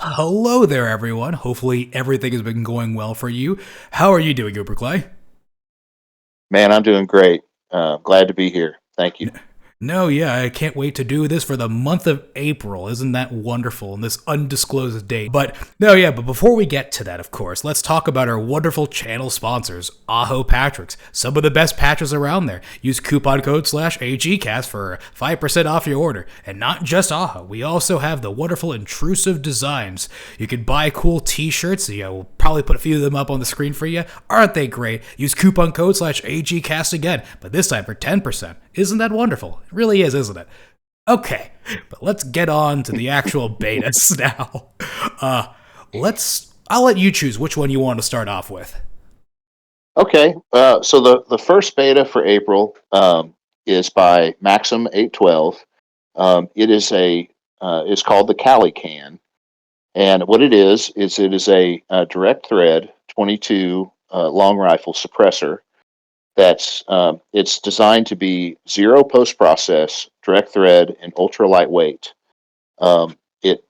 Hello there, everyone. Hopefully, everything has been going well for you. How are you doing, Uber Clay? Man, I'm doing great. Glad to be here. Thank you. No, yeah, I can't wait to do this for the month of April. Isn't that wonderful? And this undisclosed date. But no, yeah, but before we get to that, of course, let's talk about our wonderful channel sponsors, Aho Patrick's. Some of the best patches around there. Use coupon code /AGCast for 5% off your order. And not just Aho, we also have the wonderful intrusive designs. You can buy cool t-shirts. We'll probably put a few of them up on the screen for you. Aren't they great? Use coupon code /AGCast again, but this time for 10%. Isn't that wonderful? It really is, isn't it? Okay, but let's get on to the actual betas now. I'll let you choose which one you want to start off with. Okay, so the first beta for April is by Maxim 812. It is it's called the Cali-Can, and what it is it is a direct thread 22 long rifle suppressor. It's designed to be zero post process, direct thread, and ultra lightweight. It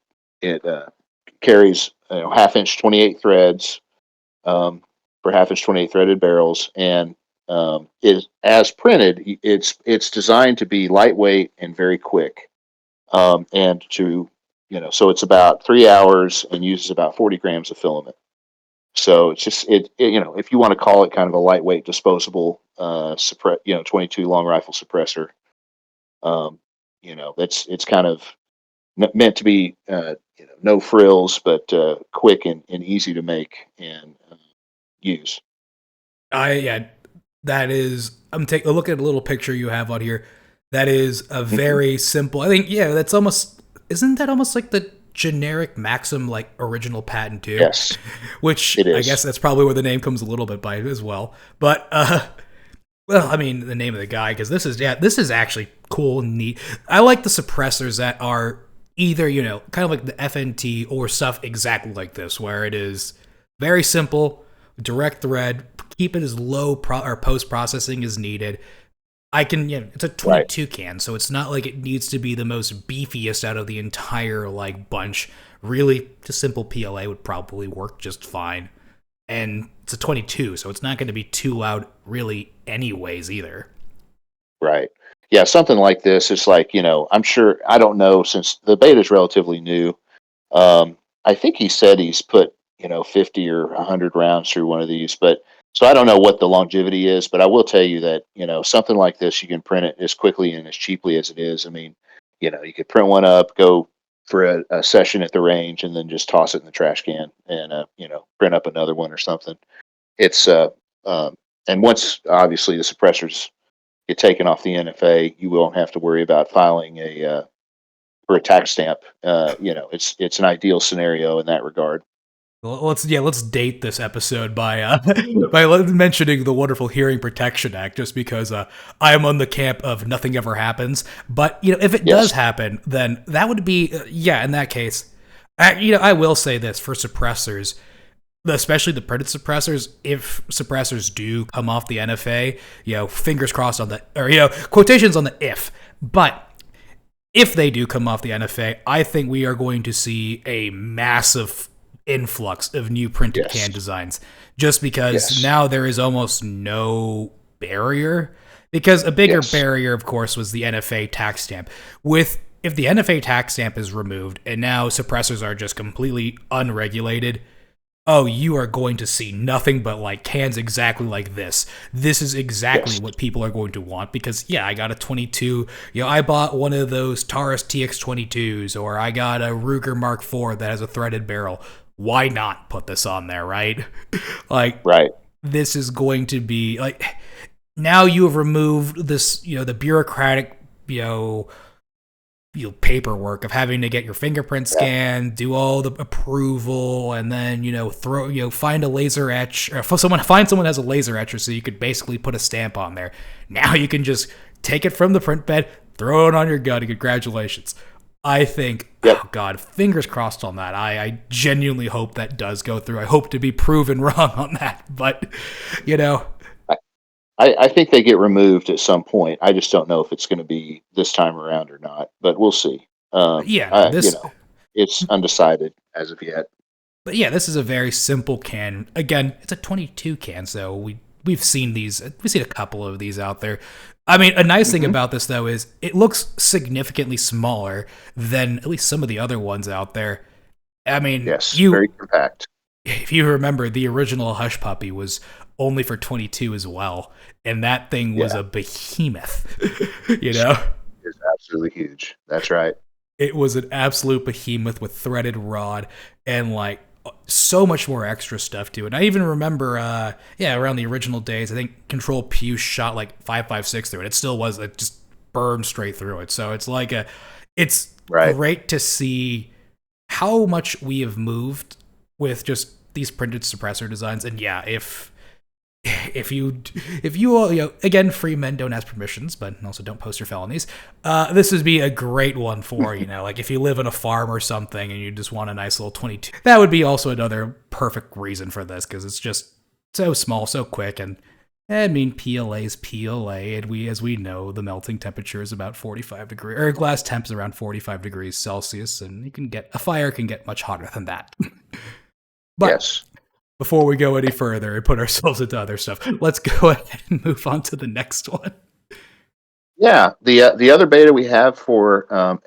carries half-inch 28 threads for half-inch 28 threaded barrels, and is as printed. It's designed to be lightweight and very quick, and to so it's about 3 hours and uses about 40 grams of filament. So it's just if you want to call it kind of a lightweight disposable 22 long rifle suppressor, it's kind of meant to be no frills, but quick and easy to make and use. Yeah, that is. I'm taking a look at a little picture you have on here. That is a Mhm. very simple. I think that's almost. Isn't that almost like the generic Maxim like original patent too? Yes, Which it I is. guess that's probably where the name comes a little bit by as well. But well, I mean the name of the guy because this is actually cool and neat. I like the suppressors that are either kind of like the FNT or stuff exactly like this where it is very simple, direct thread, keep it as low or post processing as needed. I can, it's a Right. 22 can, so it's not like it needs to be the most beefiest out of the entire like bunch. Really, just simple PLA would probably work just fine. And it's a 22, so it's not going to be too loud really anyways either. Right. Yeah, something like this. It's like, I'm sure, I don't know, since the beta is relatively new. I think he said he's put, 50 or 100 rounds through one of these, but so I don't know what the longevity is, but I will tell you that, something like this, you can print it as quickly and as cheaply as it is. I mean, you could print one up, go for a session at the range, and then just toss it in the trash can and, print up another one or something. It's, and once obviously the suppressors get taken off the NFA, you won't have to worry about filing for a tax stamp. It's an ideal scenario in that regard. Well, let's date this episode by mentioning the wonderful Hearing Protection Act, just because I am on the camp of nothing ever happens. But if it does Yes. happen, then that would be yeah. In that case, I will say this for suppressors, especially the printed suppressors. If suppressors do come off the NFA, fingers crossed on the or quotations on the if, but if they do come off the NFA, I think we are going to see a massive influx of new printed Yes. can designs just because Yes. now there is almost no barrier. Because a bigger Yes. barrier, of course, was the NFA tax stamp. With if the NFA tax stamp is removed and now suppressors are just completely unregulated, oh, you are going to see nothing but like cans exactly like this. This is exactly Yes. what people are going to want because I got a 22. I bought one of those Taurus TX22s or I got a Ruger Mark IV that has a threaded barrel. Why not put this on there, right? Like Right. this is going to be like now you have removed this, the bureaucratic, paperwork of having to get your fingerprint Yeah. scanned, do all the approval, and then throw find a laser etch or find someone who has a laser etcher so you could basically put a stamp on there. Now you can just take it from the print bed, throw it on your gun, and congratulations. I think, Yep. oh God, fingers crossed on that. I genuinely hope that does go through. I hope to be proven wrong on that, but you know, I think they get removed at some point. I just don't know if it's going to be this time around or not, but we'll see. yeah, no, You this know, it's undecided as of yet. But yeah, this is a very simple can. Again, it's a 22 can, so we've seen these. We've seen a couple of these out there. I mean, a nice thing about this though is it looks significantly smaller than at least some of the other ones out there. I mean, Yes, very compact. if you remember, the original Hush Puppy was only for 22 as well, and that thing was Yeah, a behemoth. You know, it's absolutely huge. That's right. it was an absolute behemoth with threaded rod and like so much more extra stuff to it. And I even remember, around the original days, I think Control Pew shot like 5.56 through it. It still was, it just burned straight through it. So it's like it's Right. great to see how much we have moved with just these printed suppressor designs. And yeah, if you all, again, free men don't ask permissions, but also don't post your felonies. This would be a great one for like if you live on a farm or something and you just want a nice little 22. That would be also another perfect reason for this because it's just so small, so quick, and I mean PLA is PLA, and as we know, the melting temperature is about 45 degrees, or glass temp is around 45 degrees Celsius, and a fire can get much hotter than that. But Yes. before we go any further and put ourselves into other stuff, let's go ahead and move on to the next one. Yeah. The other beta we have for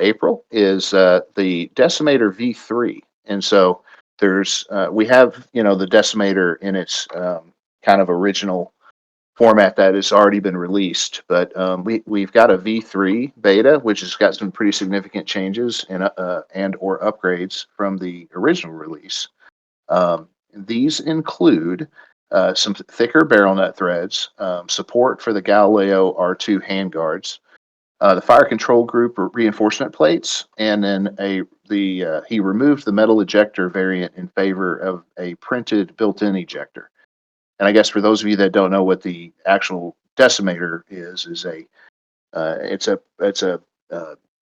April is the Decimator V3, and so there's we have the Decimator in its kind of original format that has already been released, but we've got a V3 beta which has got some pretty significant changes and or upgrades from the original release. These include some thicker barrel nut threads, support for the Galileo R2 handguards, the fire control group reinforcement plates, and then he removed the metal ejector variant in favor of a printed built-in ejector. And I guess for those of you that don't know what the actual Decimator is it's a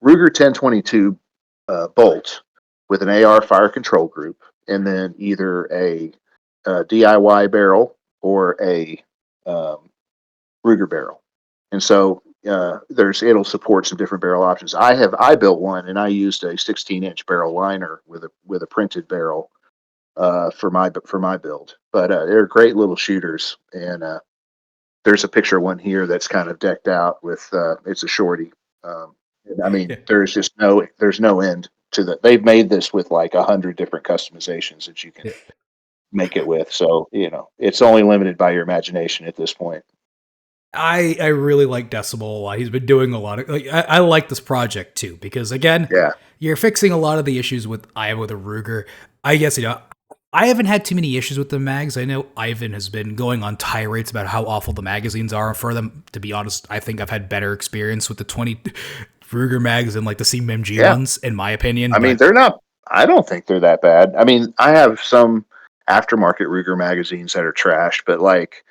Ruger 1022 bolt with an AR fire control group, and then either a DIY barrel or a Ruger barrel. And so it'll support some different barrel options. I built one and I used a 16-inch barrel liner with a printed barrel for my build. But they're great little shooters, and there's a picture of one here that's kind of decked out with it's a shorty. And I mean, there's no end to that. They've made this with like 100 different customizations that you can make it with. So it's only limited by your imagination at this point. I really like Decibel a lot. He's been doing a lot of I like this project too because again, Yeah. you're fixing a lot of the issues with the Ruger. I guess I haven't had too many issues with the mags. I know Ivan has been going on tirades about how awful the magazines are for them. To be honest, I think I've had better experience with the 20 Ruger mags than like the CMG ones, in my opinion. I mean, they're not. I don't think they're that bad. I mean, I have some aftermarket Ruger magazines that are trash, but like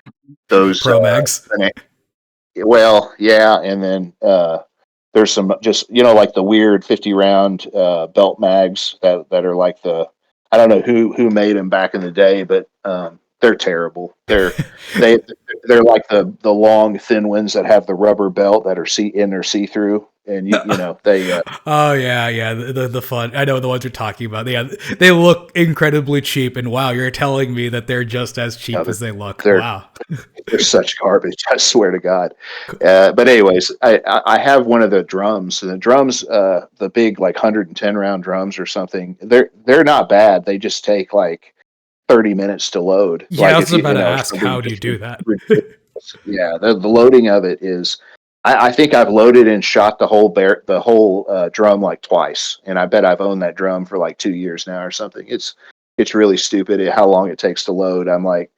those Pro mags. Well, yeah, and then there's some just like the weird 50 round belt mags that are like I don't know who made them back in the day, but they're terrible. They they're like the long thin ones that have the rubber belt that are see through, and they Oh yeah, the fun. I know the ones you're talking about. Yeah, they look incredibly cheap, and wow, you're telling me that they're just as cheap as they look. Wow. They're such garbage. I swear to God. But anyways, I have one of the drums. And the drums, the big like 110 round drums or something. They're not bad. They just take like 30 minutes to load. Yeah, like I was about to ask, how do you do that? Yeah, the loading of it is. I think I've loaded and shot the whole drum like twice, and I bet I've owned that drum for like 2 years now or something. It's really stupid how long it takes to load. I'm like,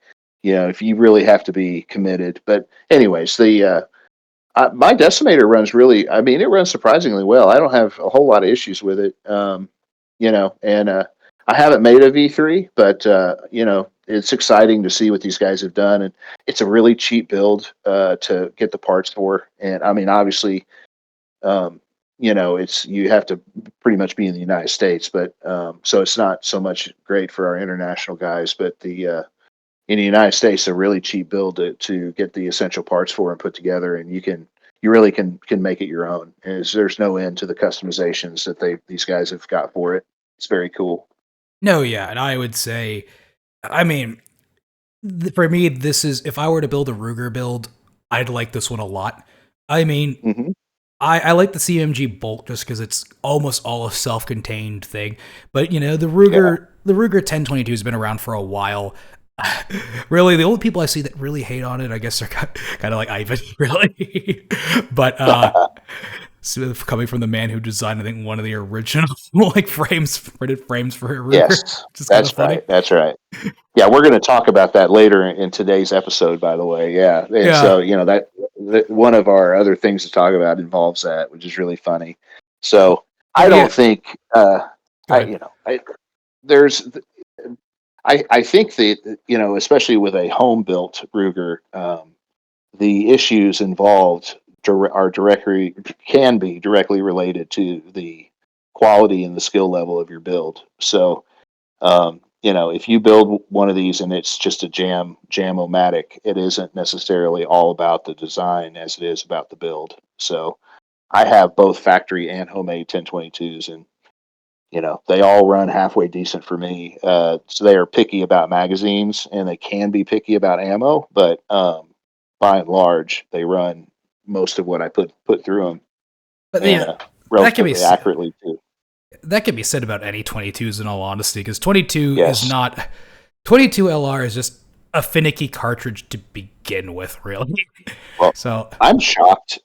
if you really have to be committed. But anyways, my Decimator runs really. I mean, it runs surprisingly well. I don't have a whole lot of issues with it. And I haven't made a V3, but it's exciting to see what these guys have done, and it's a really cheap build to get the parts for. And I mean, obviously, it's you have to pretty much be in the United States, but so it's not so much great for our international guys. But in the United States, a really cheap build to get the essential parts for and put together, and you can you really can make it your own. There's no end to the customizations that these guys have got for it. It's very cool. No, yeah, and I would say, I mean, for me, this is if I were to build a Ruger build, I'd like this one a lot. I mean, Hmm. I like the CMG Bolt just because it's almost all a self-contained thing. But Yeah. The Ruger 1022 has been around for a while. Really, the only people I see that really hate on it, I guess, are kind of like Ivan, really. But coming from the man who designed, I think, one of the original like printed frames for a Ruger, Yes, which is kind of that's funny. right. That's right. Yeah, we're going to talk about that later in today's episode, by the way. Yeah, and so Yeah, that one of our other things to talk about involves that, which is really funny. So I but don't yeah, think go ahead. there's I think that especially with a home built Ruger, the issues involved are directly can be directly related to the quality and the skill level of your build. So if you build one of these and it's just a jam-o-matic, it isn't necessarily all about the design as it is about the build. So I have both factory and homemade 1022s, and they all run halfway decent for me. So they are picky about magazines, and they can be picky about ammo, but by and large, they run most of what I put through them, But and yeah, that can be relatively accurately too. that can be said about any 22s in all honesty, because 22 is Yes. not 22 LR is just a finicky cartridge to begin with, really. Well, So I'm shocked.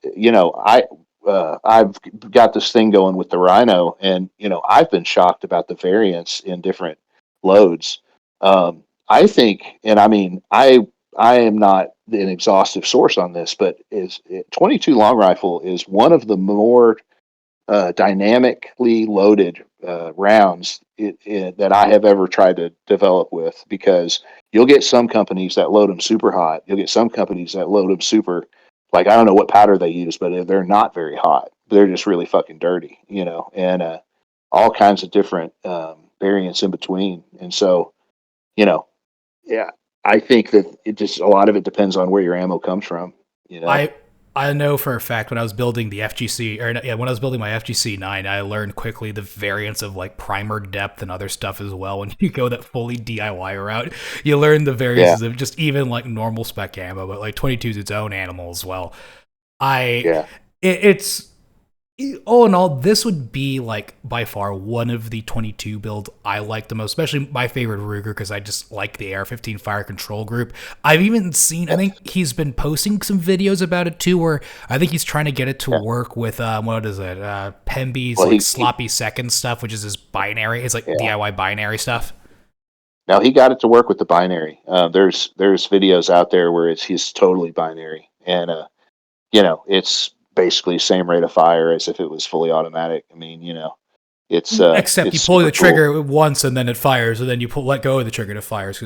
I've got this thing going with the Rhino, and I've been shocked about the variance in different loads. I think, and I mean, I am not an exhaustive source on this, but 22 long rifle is one of the more dynamically loaded rounds that I have ever tried to develop with, because you'll get some companies that load them super hot. You'll get some companies that load them super, like, I don't know what powder they use, but they're not very hot. They're just really fucking dirty, and all kinds of different variants in between. And so, you know, yeah, I think that it just a lot of it depends on where your ammo comes from, you know. I I know for a fact when I was building the FGC, or yeah, when I was building my FGC 9, I learned quickly the variance of like primer depth and other stuff as well. When you go that fully DIY route, you learn the Yeah, variances of just even like normal spec ammo, but like 22 is its own animal as well. I yeah, it's all in all, this would be like by far one of the 22 builds I like the most, especially my favorite Ruger, because I just like the AR-15 fire control group. I've even seen, I yes, think he's been posting some videos about it too, where I think he's trying to get it to yeah. work with, what is it, Pemby's Well, like he sloppy second stuff, which is his binary, his like yeah. DIY binary stuff. Now he got it to work with the binary. There's videos out there where he's totally binary, and it's basically same rate of fire as if it was fully automatic. I mean, Except it's you pull super the cool. trigger once and then it fires, and then you let go of the trigger and it fires.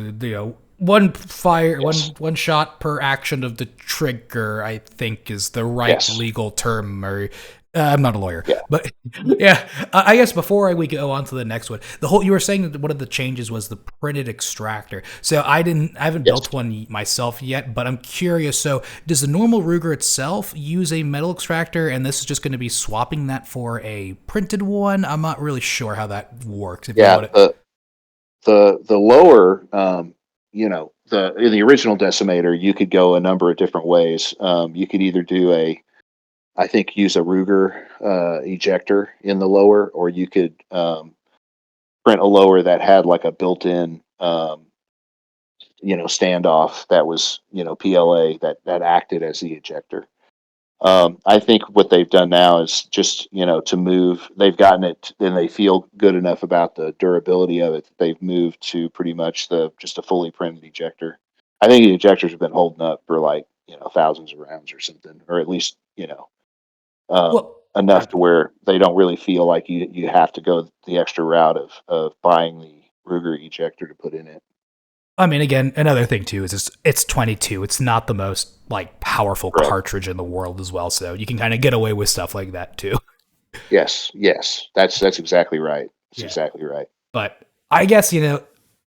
One fire, Yes, one shot per action of the trigger, I think, is the right yes, legal term. Or I'm not a lawyer, yeah, but yeah, I guess before we go on to the next one, the whole you were saying that one of the changes was the printed extractor. So I haven't yes. built one myself yet, but I'm curious. So does the normal Ruger itself use a metal extractor, and this is just going to be swapping that for a printed one? I'm not really sure how that works. If you know Yeah, what it, the lower, the in the original Decimator, you could go a number of different ways. You could either do I think, use a Ruger ejector in the lower, or you could print a lower that had like a built-in, standoff that was, PLA that acted as the ejector. I think what they've done now is just, to move, they've gotten it and they feel good enough about the durability of it that they've moved to pretty much just a fully printed ejector. I think the ejectors have been holding up for like, thousands of rounds or something, or at least, well, enough to where they don't really feel like you have to go the extra route of buying the Ruger ejector to put in it. I mean, again, another thing too is it's 22. It's not the most like powerful Correct. cartridge in the world as well, so you can kind of get away with stuff like that too. Yes, yes, that's exactly right. That's Yeah. exactly right. But I guess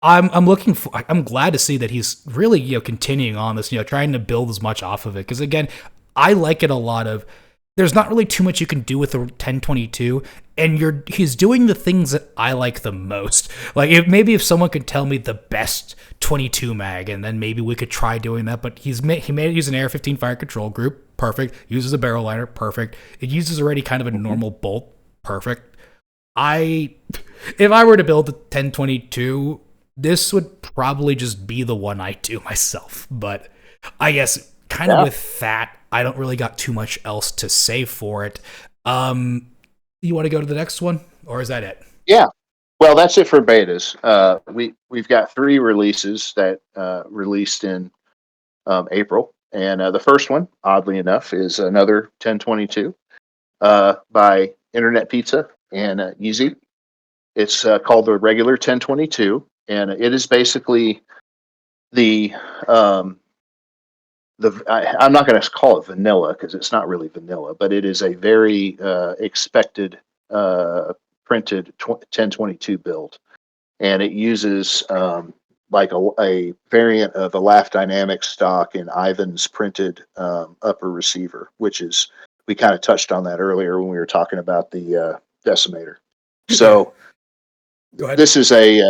I'm glad to see that he's really continuing on this, trying to build as much off of it. Because again, I like it a lot of, there's not really too much you can do with the 1022, and he's doing the things that I like the most. Like if someone could tell me the best 22 mag, and then maybe we could try doing that. But he made it use an AR-15 fire control group, perfect. Uses a barrel liner, perfect. It uses already kind of a normal bolt, perfect. If I were to build the 1022, this would probably just be the one I do myself. But I guess kind of with that, I don't really got too much else to say for it. You want to go to the next one, or is that it? Yeah. Well, that's it for betas. We've got 3 releases that released in April, and the first one, oddly enough, is another 1022 by internetpizza and Yeezy. It's called the regular 1022, and it is basically the I'm not going to call it vanilla because it's not really vanilla, but it is a very expected printed 1022 build, and it uses like a variant of a Laugh Dynamics stock in Ivan's printed upper receiver, which is, we kind of touched on that earlier when we were talking about the Decimator. So this is a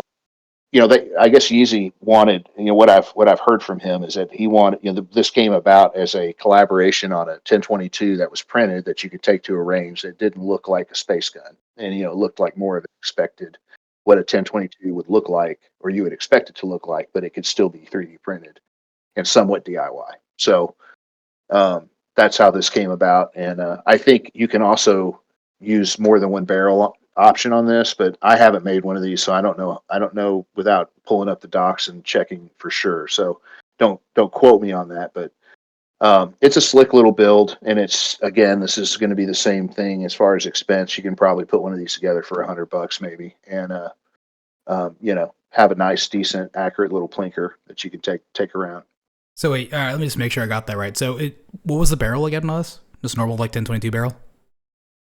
I guess Yeezy wanted, what I've heard from him is that he wanted, this came about as a collaboration on a 1022 that was printed that you could take to a range that didn't look like a space gun, and it looked like more of an expected what a 1022 would look like, or you would expect it to look like, but it could still be 3D printed and somewhat DIY. So that's how this came about, and I think you can also use more than one barrel option on this, but I haven't made one of these, so I don't know without pulling up the docs and checking for sure. So don't quote me on that, but it's a slick little build, and this is going to be the same thing as far as expense. You can probably put one of these together for $100 maybe, and have a nice, decent, accurate little plinker that you can take around. So wait, all right, let me just make sure I got that right. So what was the barrel again on this? Just normal 1022 barrel?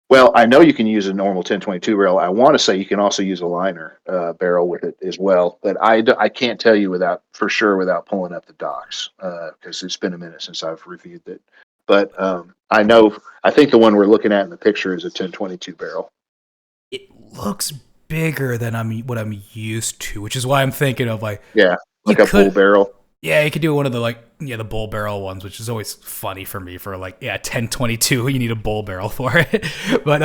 Well, I know you can use a normal 1022 barrel. I want to say you can also use a liner barrel with it as well, but I can't tell you without pulling up the docs because it's been a minute since I've reviewed it. But I think the one we're looking at in the picture is a 1022 barrel. It looks bigger than what I'm used to, which is why I'm thinking of like a bull barrel. Yeah, you could do one of the the bull barrel ones, which is always funny for me for 1022. You need a bull barrel for it. But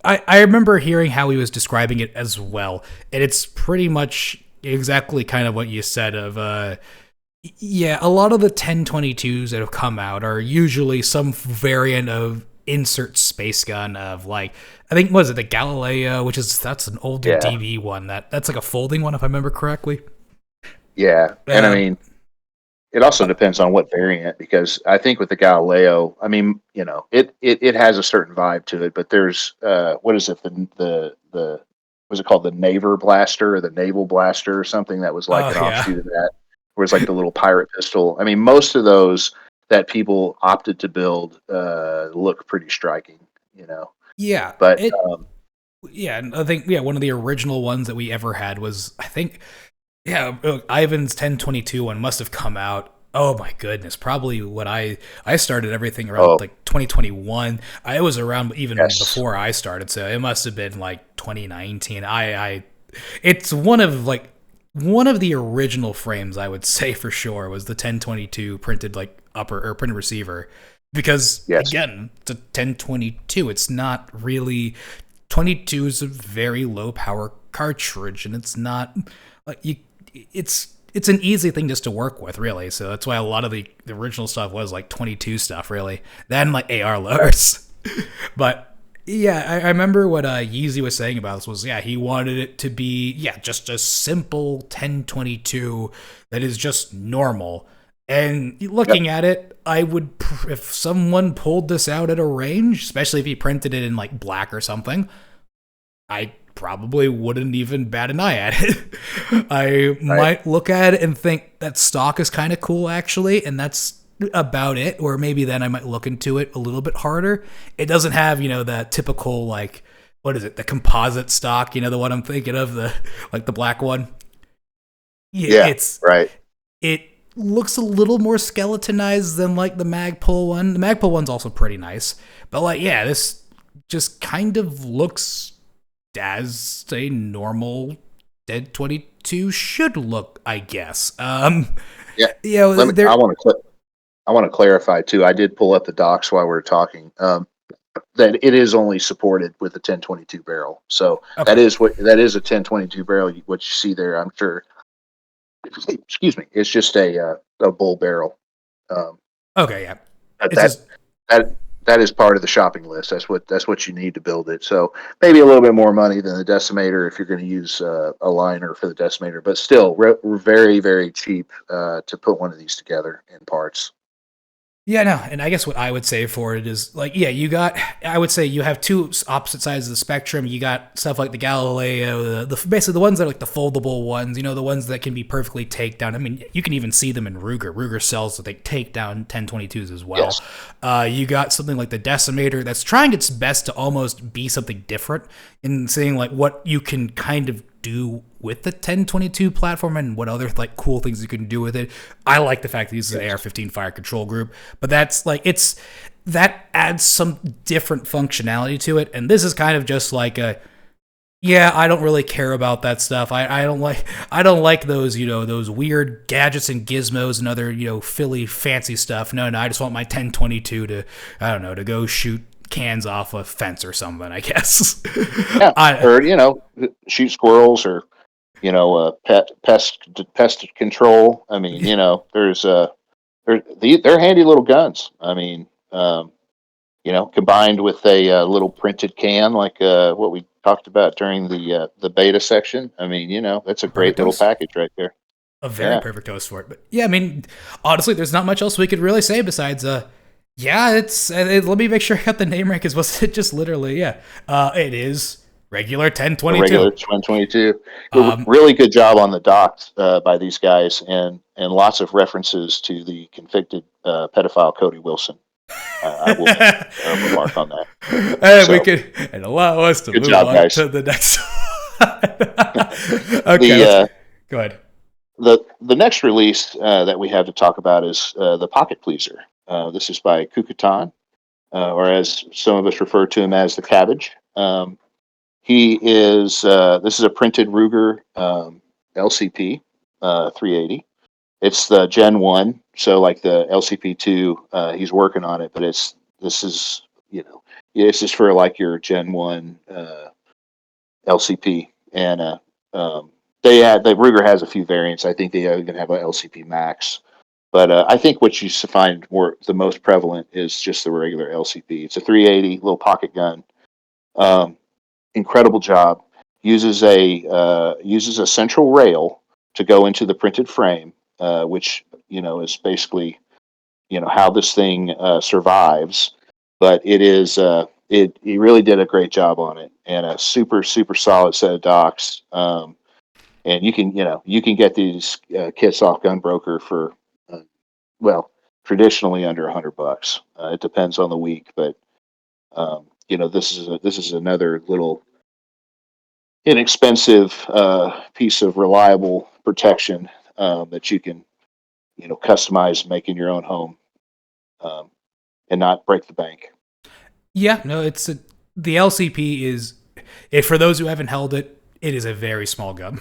I remember hearing how he was describing it as well. And it's pretty much exactly kind of what you said of a lot of the 1022s that have come out are usually some variant of insert space gun of I think, was it the Galileo, that's an older DB one that's like a folding one if I remember correctly. Yeah, and I mean, it also depends on what variant, because I think with the Galileo, I mean, it has a certain vibe to it, but there's what is it, the was it called the Naver Blaster or the Naval Blaster or something that was like an offshoot of that, where it's like the little pirate pistol. I mean, most of those that people opted to build look pretty striking, Yeah, but and I think one of the original ones that we ever had was, I think, Ivan's 1022 one must have come out. Oh my goodness, probably when I started everything around 2021. I was around even before I started, so it must have been 2019. It's one of the original frames, I would say for sure, was the 1022 printed upper or printed receiver, because again, it's a 1022. It's not really 22 is a very low power cartridge, and it's not it's an easy thing just to work with, really. So that's why a lot of the original stuff was 22 stuff, really. Then AR loaders. But I remember what Yeezy was saying about this was, he wanted it to be, just a simple 1022 that is just normal. And looking at it, I would, if someone pulled this out at a range, especially if he printed it in black or something, I probably wouldn't even bat an eye at it. I might look at it and think that stock is kind of cool, actually, and that's about it. Or maybe then I might look into it a little bit harder. It doesn't have, the typical, what is it, the composite stock, the one I'm thinking of, the black one. It's right. looks a little more skeletonized than like the Magpul one. The Magpul one's also pretty nice, but like yeah, this just kind of looks as a normal Dead 22 should look, I guess. Yeah. You know, Let me. there. I want to clarify too. I did pull up the docs while we were talking. That it is only supported with a 1022 barrel. So Okay. that is a 1022 barrel. What you see there, I'm sure. Excuse me. It's just a bull barrel. Um, Okay, yeah. but It's just that that is part of the shopping list. That's what you need to build it. So maybe a little bit more money than the Decimator if you're going to use a liner for the Decimator, but still very very cheap to put one of these together in parts. yeah, no, and I guess what I would say for it is like, yeah, I would say you have two opposite sides of the spectrum. You got stuff like the Galileo, the basically the ones that are like the foldable ones, you know, the ones that can be perfectly takedown. I mean, you can even see them in Ruger. Ruger sells that they take down 1022s as well. Yes. You got something like the Decimator that's trying its best to almost be something different in saying like what you can kind of do with the 1022 platform and what other like cool things you can do with it. I like the fact that this is an AR-15 fire control group, but that's like that adds some different functionality to it. And this is kind of just like yeah, I don't really care about that stuff. I don't like those, you know, those weird gadgets and gizmos and other, you know, Philly fancy stuff. No, I just want my 1022 to, I don't know, to go shoot cans off a fence or something, I guess. Yeah, or shoot squirrels, or pest control. I mean, they're handy little guns. I mean, combined with a little printed can like what we talked about during the beta section. I mean, that's a great Perfect little dose. package right there. A very Yeah, perfect host for it. But yeah, I mean, honestly, there's not much else we could really say besides, yeah, let me make sure I got the name right because was it just literally, yeah, it is regular the regular 1022. 2022. Um, Really good job on the docs by these guys, and lots of references to the convicted pedophile Cody Wilson. I will make a remark on that. and we So could and allow us to good move job, on guys. to the next one. Okay, The let's uh, go ahead. the next release that we have to talk about is the Pocket Pleaser. This is by Kukitan, or as some of us refer to him as the Cabbage. He is this is a printed Ruger LCP 380. It's the Gen 1, so like the LCP 2, he's working on it, but this is this is for like your Gen 1 LCP, and the Ruger has a few variants. I think they even have a LCP Max, but I think what you find the most prevalent is just the regular LCP. It's a 380 little pocket gun. Um, Incredible job. Uses a central rail to go into the printed frame, which is basically how this thing survives. But it is he really did a great job on it, and a super super solid set of docs. And you can get these kits off Gunbroker for well, traditionally under $100. It depends on the week, but this is another little inexpensive piece of reliable protection that you can customize, make in your own home, um, and not break the bank. Yeah, no, the LCP is for those who haven't held it. It is a very small gun,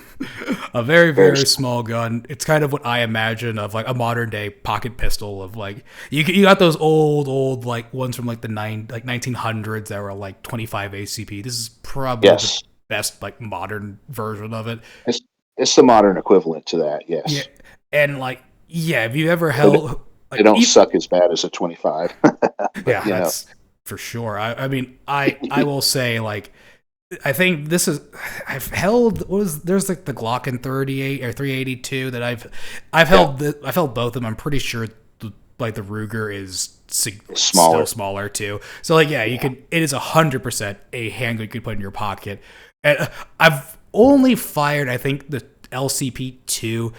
a very Very very small gun. It's kind of what I imagine of like a modern day pocket pistol. Of like you got those old like ones from like the 1900s that were like 25 ACP. This is probably the Yes, best like modern version of it. it's it's the modern equivalent to that. Yeah, Yes, and like yeah, have you ever but held they like don't suck as bad as a 25. But yeah, that's for sure. I mean, I will say like I think this is I've held there's like the Glocken 38 or 382 that I've yeah, held I've held both of them. I'm pretty sure like the Ruger is it's still smaller. smaller too. So like yeah, you Yeah, could it is 100% a handgun you could put in your pocket. And I've only fired I think the LCP2.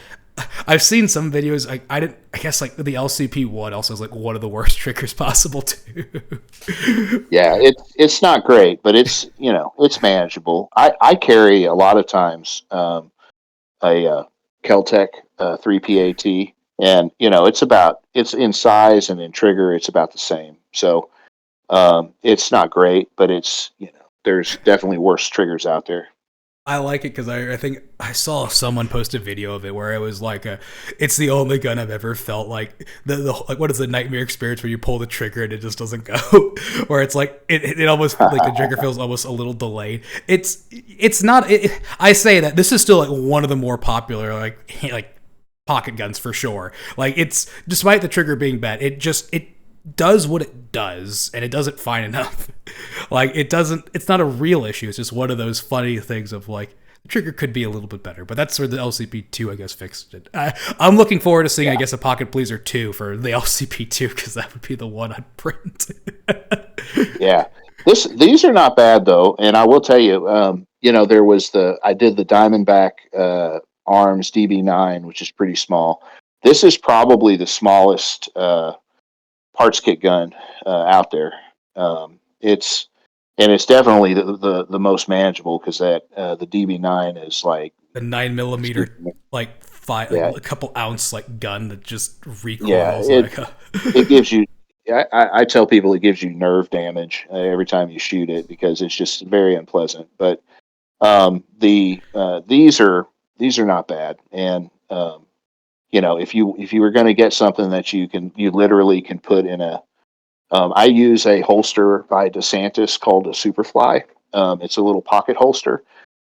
I've seen some videos. I didn't. I guess like the LCP one also is like one of the worst triggers possible too. yeah, it's not great, but it's manageable. I carry a lot of times a Keltec 3PAT. and it's in size and in trigger, it's about the same. So it's not great, but there's definitely worse triggers out there. I like it because I think I saw someone post a video of it where it was like it's the only gun I've ever felt like the like what is the nightmare experience where you pull the trigger and it just doesn't go, where it's like it almost like the trigger feels almost a little delayed. It's not. I say that this is still like one of the more popular like pocket guns for sure. Like it's despite the trigger being bad, it does what it does, and it does it fine enough. Like it doesn't. It's not a real issue. It's just one of those funny things of like the trigger could be a little bit better, but that's where the LCP2 I guess fixed it. I'm looking forward to seeing I guess a Pocket Pleaser 2 for the LCP2 because that would be the one I'd print. Yeah, these are not bad though, and I will tell you, there was I did the Diamondback Arms DB9, which is pretty small. This is probably the smallest parts kit gun out there. It's definitely the most manageable because that the DB9 is like the 9mm like like a couple ounce like gun that just recoils it gives you. I tell people it gives you nerve damage every time you shoot it because it's just very unpleasant. But these are not bad, and if you were going to get something that you literally can put in a I use a holster by DeSantis called a Superfly. It's a little pocket holster.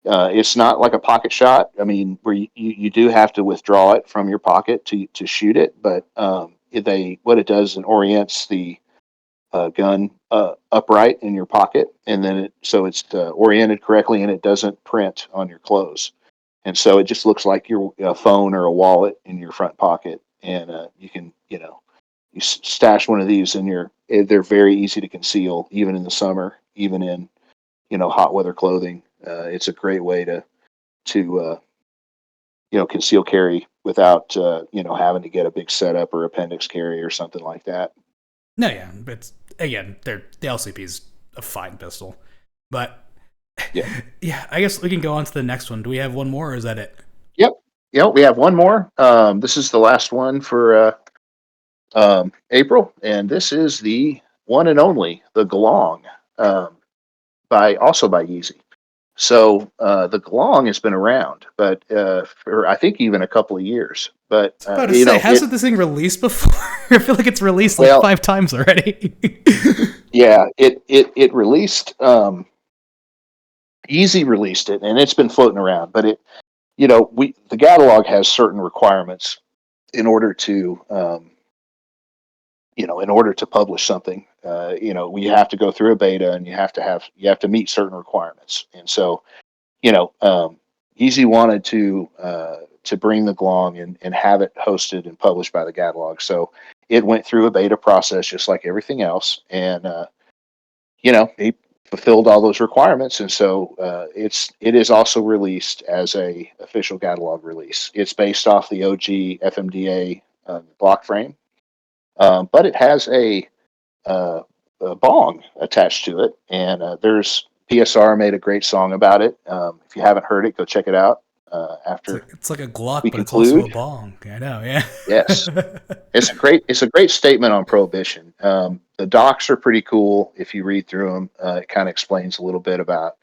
It's not like a pocket shot. I mean, where you do have to withdraw it from your pocket to shoot it, but what it does is it orients the gun upright in your pocket, and then it's oriented correctly, and it doesn't print on your clothes, and so it just looks like your phone or a wallet in your front pocket, and you can you stash one of these in they're very easy to conceal even in the summer, even in hot weather clothing. It's a great way to conceal carry without having to get a big setup or appendix carry or something like that. No, yeah, but again, the LCP is a fine pistol, but yeah, I guess we can go on to the next one. Do we have one more, or is that it? Yep, we have one more. This is the last one for April, and this is the one and only the Glong, by Yeezy. So the Glong has been around, but for I think even a couple of years. But I was about to say, hasn't this thing released before? I feel like it's released like 5 times already. Yeah, it released. Yeezy released it, and it's been floating around. But the catalog has certain requirements in order to publish something. We have to go through a beta, and you have to meet certain requirements. And so, Yeezy wanted to bring the Glong and have it hosted and published by the catalog. So it went through a beta process just like everything else, and he fulfilled all those requirements, and so it is also released as a official catalog release. It's based off the OG FMDA block frame, but it has a bong attached to it, and there's PSR made a great song about it. If you haven't heard it, go check it out. After it's like a Glock, but it's also a bong. I know, yeah. Yes, it's a great statement on prohibition. The docs are pretty cool if you read through them. It kind of explains a little bit about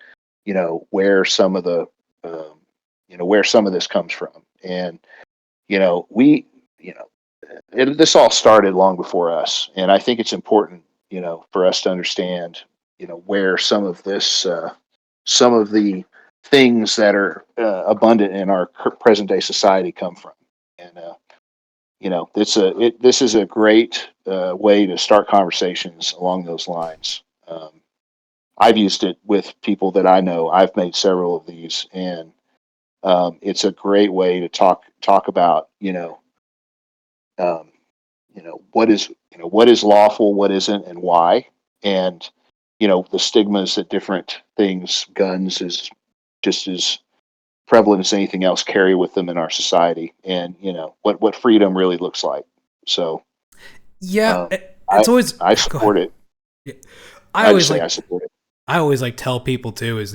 where some of the where some of this comes from, and this all started long before us, and I think it's important for us to understand where some of the things that are abundant in our present day society come from, and this is a great way to start conversations along those lines. I've used it with people that I know. I've made several of these, and it's a great way to talk about what is lawful, what isn't, and why, and the stigmas that different things, guns is just as prevalent as anything else, carry with them in our society, and what freedom really looks like. So yeah, it's always I support it. Yeah. I support it. I always like tell people too is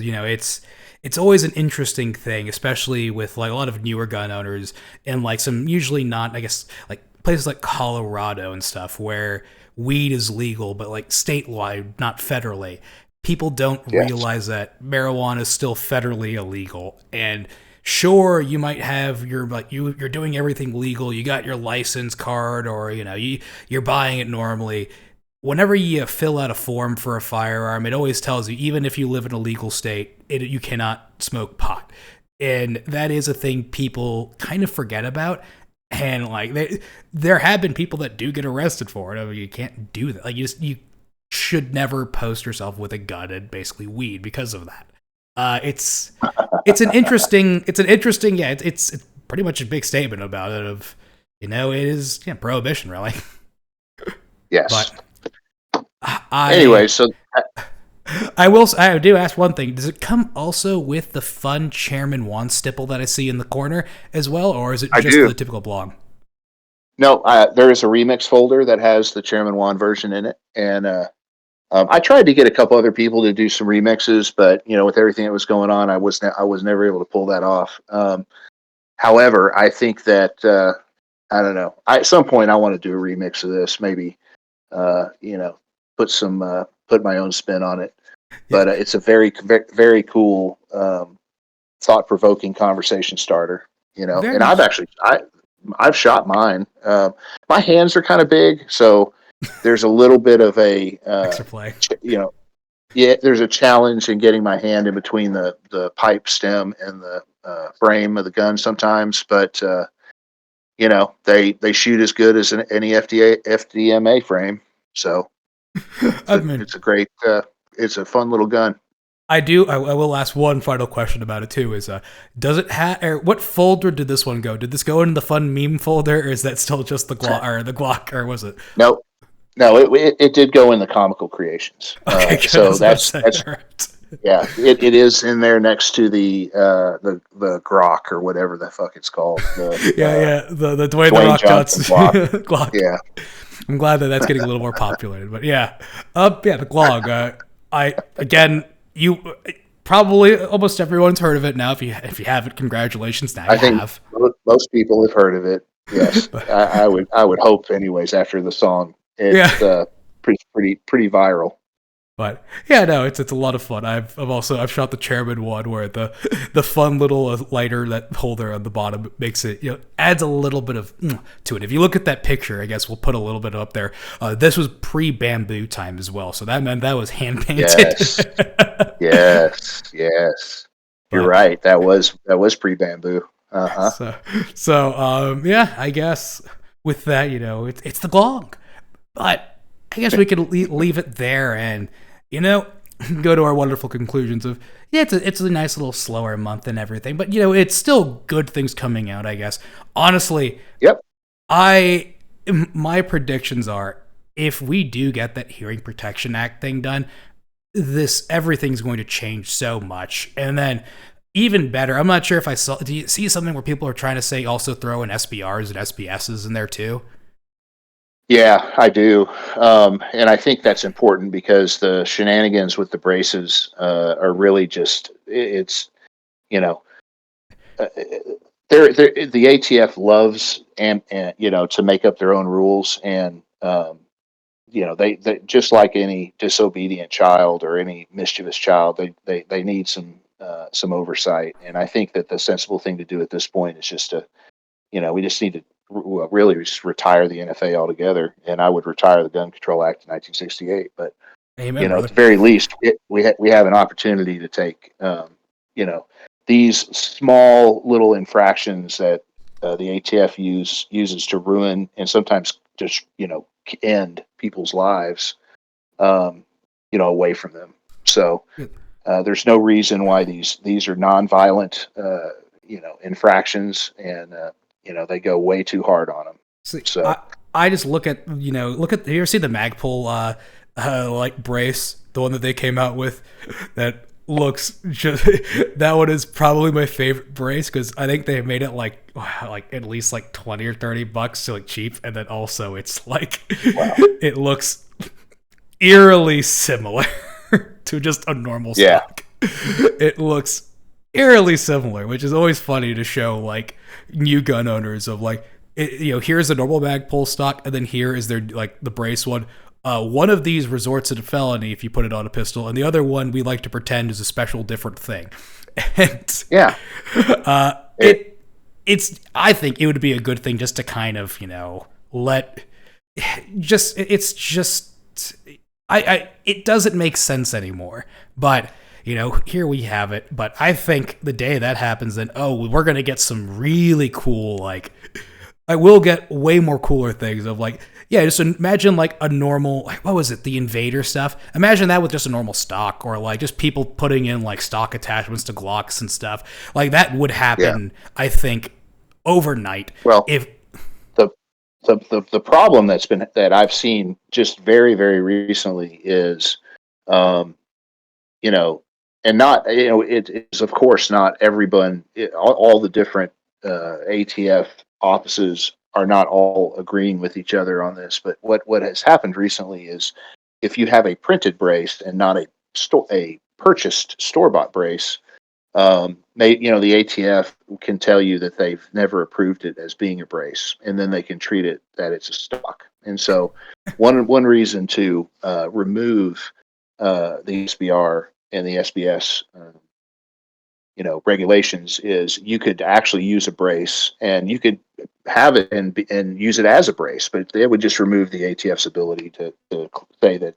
it's always an interesting thing, especially with like a lot of newer gun owners and like some usually not, I guess, like places like Colorado and stuff where weed is legal, but like statewide, not federally. People don't Yes. realize that marijuana is still federally illegal. And sure, you might have your like you're doing everything legal. You got your license card, or you're buying it normally. Whenever you fill out a form for a firearm, it always tells you, even if you live in a legal state, you cannot smoke pot. And that is a thing people kind of forget about. And like there have been people that do get arrested for it. I mean, you can't do that. Like you should never post yourself with a gun and basically weed because of that. It's an interesting it's pretty much a big statement about it of it is prohibition really. Yes. But Anyway, so I do ask one thing. Does it come also with the fun Chairman Juan stipple that I see in the corner as well, or is it just the typical blog? No, there is a remix folder that has the Chairman Juan version in it, and I tried to get a couple other people to do some remixes, but with everything that was going on, I was never able to pull that off. However, I think that I don't know. At some point, I want to do a remix of this. Maybe put my own spin on it. But it's a very, very, very cool, thought-provoking conversation starter. And I've shot mine. My hands are kind of big, so there's a little bit of a extra play. There's a challenge in getting my hand in between the pipe stem and the frame of the gun sometimes, but they shoot as good as any FDMA frame. So it's a great, it's a fun little gun. I will ask one final question about it too. Is does it have? What folder did this one go? Did this go in the fun meme folder, or is that still just the Glock, or was it? No, it did go in the comical creations. Okay, so that's right. Yeah, it is in there next to the Grok or whatever the fuck it's called. The Dwayne The Rock Johnson Glock. Yeah, I'm glad that's getting a little more popular. But the Glong. You probably almost everyone's heard of it now. If you haven't, congratulations. Now I think most people have heard of it. Yes, I would hope, anyways. After the song, it's pretty viral. But it's a lot of fun. I've shot the Chairman one where the fun little lighter, that holder on the bottom, makes it adds a little bit of to it. If you look at that picture, I guess we'll put a little bit up there. This was pre-bamboo time as well, so that meant that was hand painted. Yes. You're right. That was pre-bamboo. I guess with that, it's the Glong, but I guess we could leave it there and go to our wonderful conclusions of it's a nice little slower month and everything, but it's still good things coming out, I guess. Honestly, yep. My predictions are, if we do get that Hearing Protection Act thing done, everything's going to change so much. And then even better, I'm not sure if do you see something where people are trying to say also throw in SBRs and SBSs in there too? Yeah, I do. And I think that's important because the shenanigans with the braces are really just, it's, the ATF loves to make up their own rules. And, they just like any disobedient child or any mischievous child, they need some oversight. And I think that the sensible thing to do at this point is just to, we just need to really just retire the NFA altogether, and I would retire the Gun Control Act in 1968. But Amen, at the very least, we have an opportunity to take these small little infractions that the ATF uses to ruin and sometimes just end people's lives, away from them. So there's no reason why these are nonviolent infractions, and they go way too hard on them. So I just look at you ever see the Magpul like brace, the one that they came out with that looks just that one is probably my favorite brace because I think they made it like at least like $20 or $30, so like cheap, and then also it's like it looks eerily similar to just a normal stock. It looks eerily similar, which is always funny to show like new gun owners of like, here's a normal Magpul stock, and then here is their like the brace one. One of these resorts to felony if you put it on a pistol, and the other one we like to pretend is a special different thing. And Yeah. It's I think it would be a good thing just to kind of let it's just I it doesn't make sense anymore, but here we have it. But I think the day that happens, then we're gonna get some really cool, like, I will get way more cooler things of like, yeah, just imagine like a normal, what was it, the Invader stuff? Imagine that with just a normal stock, or like just people putting in like stock attachments to Glocks and stuff. Like that would happen, I think, overnight. Well, if the problem that I've seen just very, very recently is, and not, it is of course not everyone, all the different ATF offices are not all agreeing with each other on this. But what has happened recently is, if you have a printed brace and not a purchased store-bought brace, the ATF can tell you that they've never approved it as being a brace, and then they can treat it that it's a stock. And so one reason to remove the SBR and the SBS regulations is you could actually use a brace, and you could have it and use it as a brace, but they would just remove the ATF's ability to say that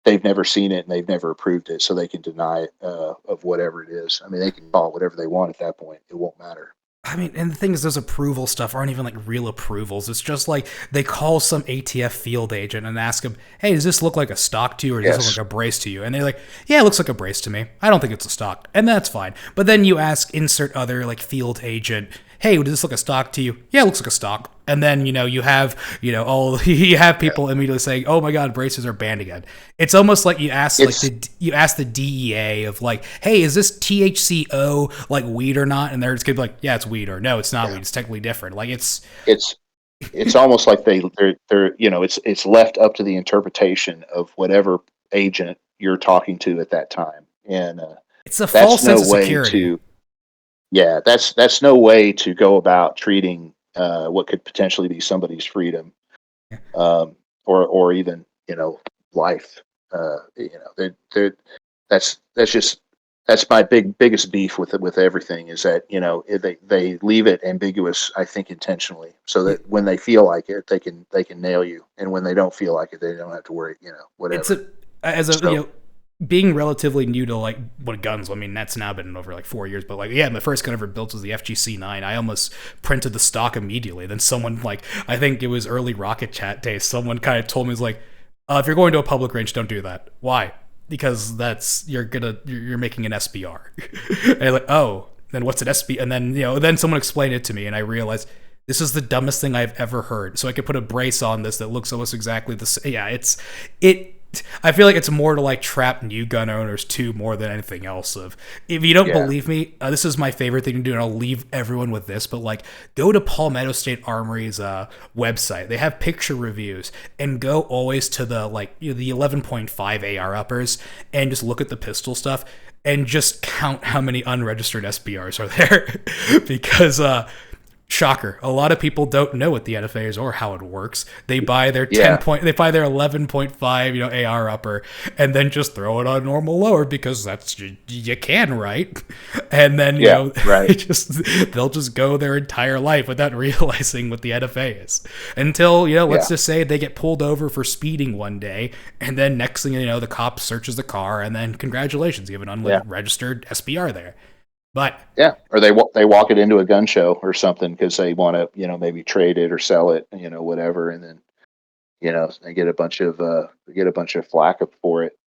they've never seen it and they've never approved it, so they can deny it of whatever it is. I mean, they can call it whatever they want at that point. It won't matter. I mean, and the thing is, those approval stuff aren't even like real approvals. It's just like they call some ATF field agent and ask him, hey, does this look like a stock to you, or does this look like a brace to you? And they're like, yeah, it looks like a brace to me. I don't think it's a stock. And that's fine. But then you ask insert other like field agent, hey, does this look a stock to you? Yeah, it looks like a stock. And then, you have, you have people immediately saying, oh my God, braces are banned again. It's almost like you ask the DEA of like, hey, is this THCO like weed or not? And they're just gonna be like, yeah, it's weed, or no, it's not weed. It's technically different. Like it's almost like they're it's left up to the interpretation of whatever agent you're talking to at that time. And it's a false sense of security. That's no way to go about treating what could potentially be somebody's freedom, or even life. That's my biggest beef with everything, is that they leave it ambiguous, I think intentionally, so that when they feel like it, they can nail you, and when they don't feel like it, they don't have to worry. Whatever. Being relatively new to like what guns, I mean, that's now been over like 4 years, but like, my first gun ever built was the FGC9. I almost printed the stock immediately. Then someone, like, I think it was early Rocket Chat days, someone kind of told me, was like, if you're going to a public range, don't do that. Why? Because you're making an SBR. And I'm like, oh, then what's an SB? And then, then someone explained it to me, and I realized this is the dumbest thing I've ever heard. So I could put a brace on this that looks almost exactly the same. Yeah, I feel like it's more to like trap new gun owners too, more than anything else. If you don't believe me, this is my favorite thing to do, and I'll leave everyone with this. But like, go to Palmetto State Armory's website. They have picture reviews, and go always to the the 11.5 AR uppers, and just look at the pistol stuff, and just count how many unregistered SBRs are there, because shocker, a lot of people don't know what the NFA is or how it works. They buy their 11.5 AR upper, and then just throw it on normal lower because that's you can, right? And then they'll just go their entire life without realizing what the NFA is, until let's just say they get pulled over for speeding one day, and then next thing you know, the cop searches the car, and then congratulations, you have an unregistered SBR there. But or they walk it into a gun show or something because they want to maybe trade it or sell it, whatever, and then they get a bunch of flack for it.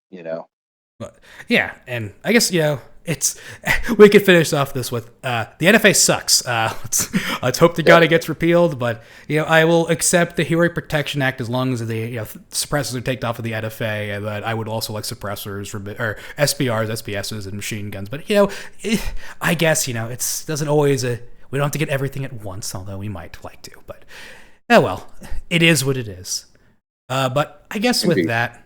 But and I guess it's we could finish off this with the NFA sucks. Let's hope to God it gets repealed. But I will accept the Heroic Protection Act as long as the suppressors are taken off of the NFA, and that I would also like suppressors or SBRs, SBSs, and machine guns. But I guess it doesn't always. We don't have to get everything at once, although we might like to. But it is what it is. But I guess with that,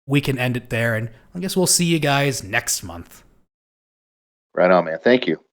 we can end it there, and I guess we'll see you guys next month. Right on, man. Thank you.